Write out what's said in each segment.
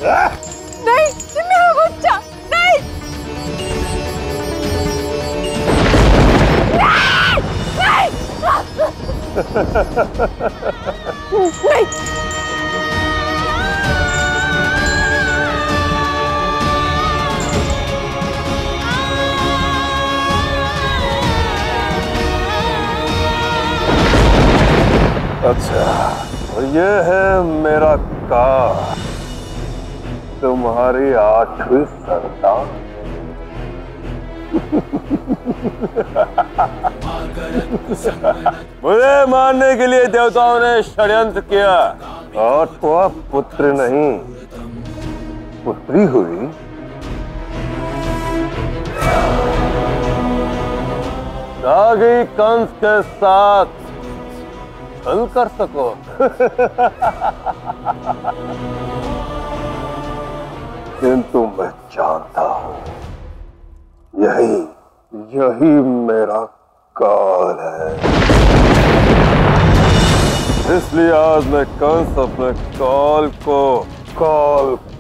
नहीं, ये मेरा बच्चा नहीं। नहीं, नहीं। अच्छा, और ये है मेरा कार, तुम्हारी 8वीं संतान। मुझे मारने के लिए देवताओं ने षड्यंत्र किया और तो अब पुत्र नहीं पुत्री हुई। ताकि कंस के साथ छल कर सको। किंतु मैं जानता हूं यही मेरा काल है। इसलिए आज मैं कंस अपने काल को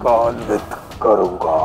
कालित करूंगा।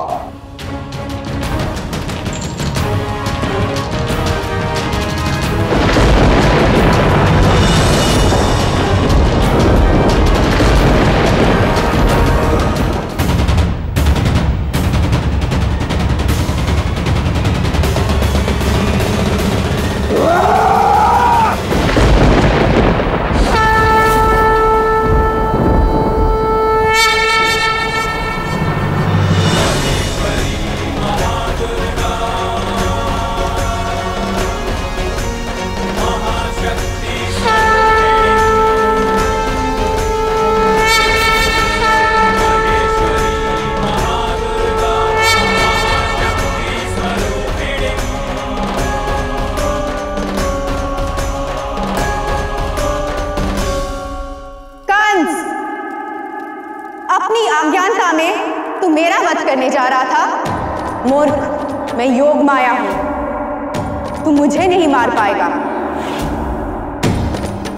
अपनी अज्ञानता में तू मेरा वध करने जा रहा था। मूर्ख, मैं योग माया हूं, तू मुझे नहीं मार पाएगा।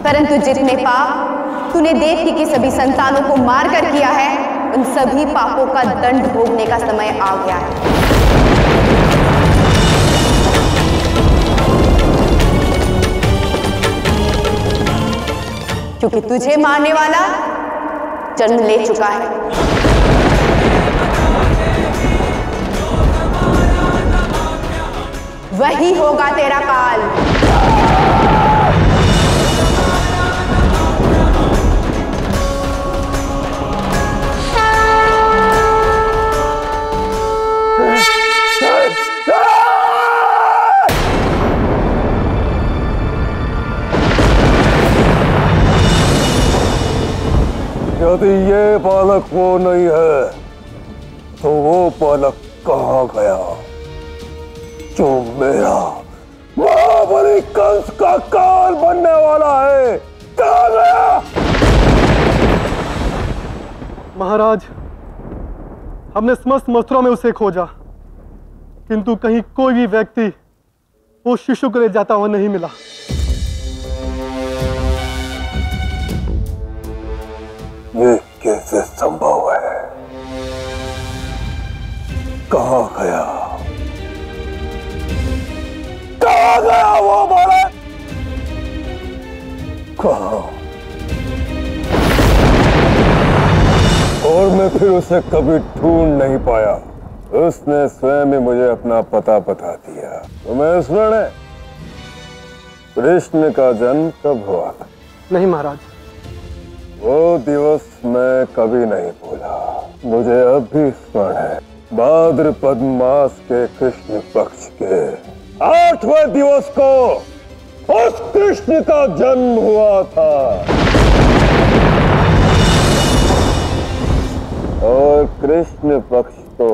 परंतु जितने पाप तूने देवकी की सभी संतानों को मारकर किया है, उन सभी पापों का दंड भोगने का समय आ गया है। क्योंकि तुझे मारने वाला जन्म ले चुका है। वही होगा तेरा काल। यदि ये बालक वो नहीं है तो वो बालक कहाँ गया जो मेरा महाबली कंस का काल बनने वाला है? कहाँ गया? महाराज, हमने समस्त मथुरा में उसे खोजा, किंतु कहीं कोई भी व्यक्ति वो शिशु को ले जाता हुआ नहीं मिला। ये कैसे संभव है? कहाँ गया? कहाँ गया वो बालक? कहाँ? और मैं फिर उसे कभी ढूंढ नहीं पाया। उसने स्वयं ही मुझे अपना पता बता दिया। तुम्हें स्मरण है कृष्ण का जन्म कब हुआ था? नहीं महाराज। वो दिवस मैं कभी नहीं भूला। मुझे अब भी स्मरण है। भाद्रपद मास के कृष्ण पक्ष के 8वें दिवस को उस कृष्ण का जन्म हुआ था और कृष्ण पक्ष तो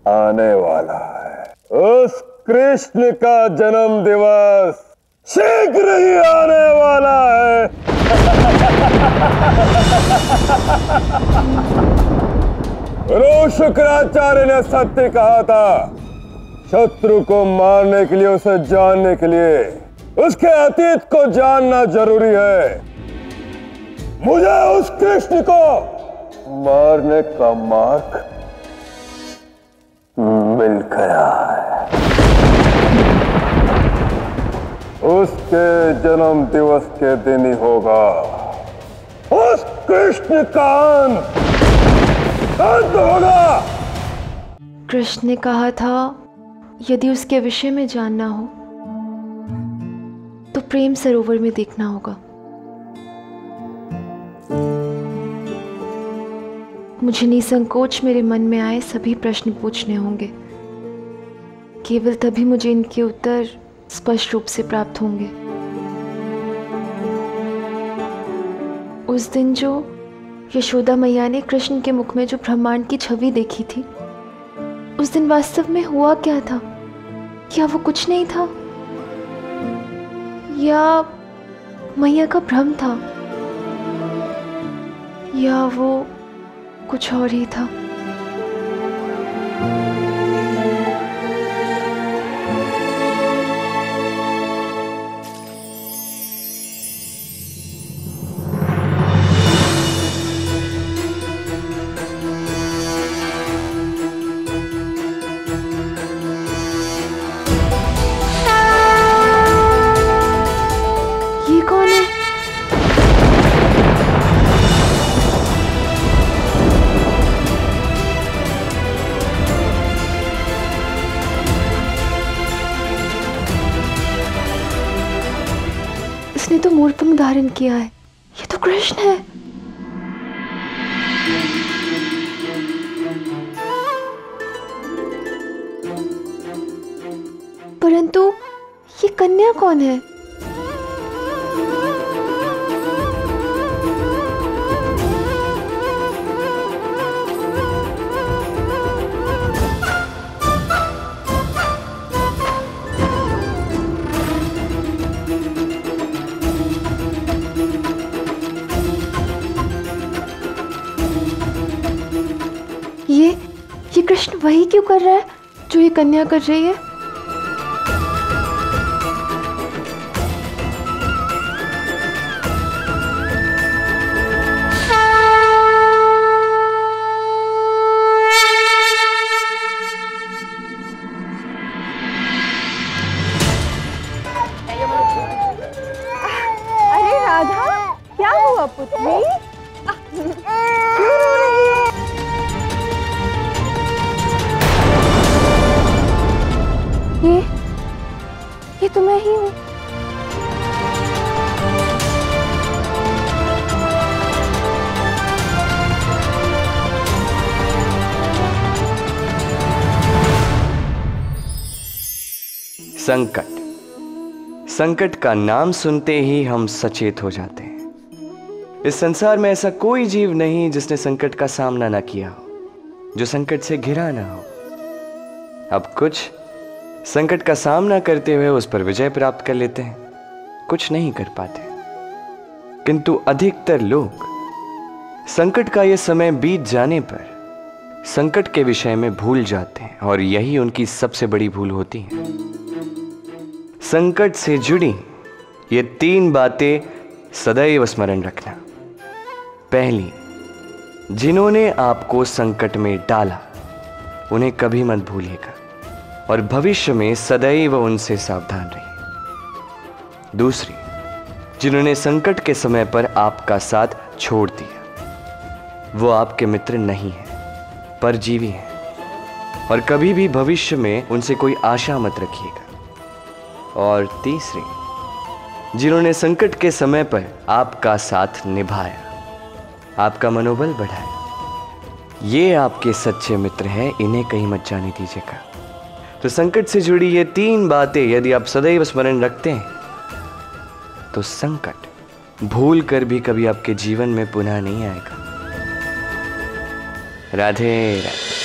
आने वाला है। उस कृष्ण का जन्म दिवस शीघ्र ही आने वाला है। गुरु शुक्राचार्य ने सत्य कहा था, शत्रु को मारने के लिए, उसे जानने के लिए उसके अतीत को जानना जरूरी है। मुझे उस कृष्ण को मारने का मार्ग मिल गया है। उसके जन्म दिवस के दिन ही होगा उस कृष्ण का अंत होगा। कृष्ण ने कहा था यदि उसके विषय में जानना हो तो प्रेम सरोवर में देखना होगा। मुझे निसंकोच मेरे मन में आए सभी प्रश्न पूछने होंगे। केवल तभी मुझे इनके उत्तर स्पष्ट रूप से प्राप्त होंगे। उस दिन जो यशोदा मैया ने कृष्ण के मुख में जो ब्रह्मांड की छवि देखी थी, उस दिन वास्तव में हुआ क्या था? क्या वो कुछ नहीं था या मैया का भ्रम था या वो कुछ और ही था? ये कौन है? इसने तो मोरपंख धारण किया है। ये तो कृष्ण है। परंतु ये कन्या कौन है? ये कृष्ण वही क्यों कर रहा है जो ये कन्या कर रही है? अरे राधा, क्या हुआ पुत्री? क्यों रो रही है? ये तो मैं ही हूँ। संकट का नाम सुनते ही हम सचेत हो जाते हैं। इस संसार में ऐसा कोई जीव नहीं जिसने संकट का सामना ना किया हो, जो संकट से घिरा ना हो। अब कुछ संकट का सामना करते हुए उस पर विजय प्राप्त कर लेते हैं, कुछ नहीं कर पाते। किंतु अधिकतर लोग संकट का यह समय बीत जाने पर संकट के विषय में भूल जाते हैं, और यही उनकी सबसे बड़ी भूल होती है। संकट से जुड़ी ये 3 बातें सदैव स्मरण रखना। पहली, जिन्होंने आपको संकट में डाला उन्हें कभी मत भूलिएगा और भविष्य में सदैव उनसे सावधान रहिए। दूसरी, जिन्होंने संकट के समय पर आपका साथ छोड़ दिया वो आपके मित्र नहीं हैं, परजीवी हैं, और कभी भी भविष्य में उनसे कोई आशा मत रखिएगा। और तीसरी, जिन्होंने संकट के समय पर आपका साथ निभाया, आपका मनोबल बढ़ाया, ये आपके सच्चे मित्र हैं, इन्हें कहीं मत जाने दीजिएगा। तो संकट से जुड़ी ये 3 बातें यदि आप सदैव स्मरण रखते हैं तो संकट भूल कर भी कभी आपके जीवन में पुनः नहीं आएगा। राधे राधे।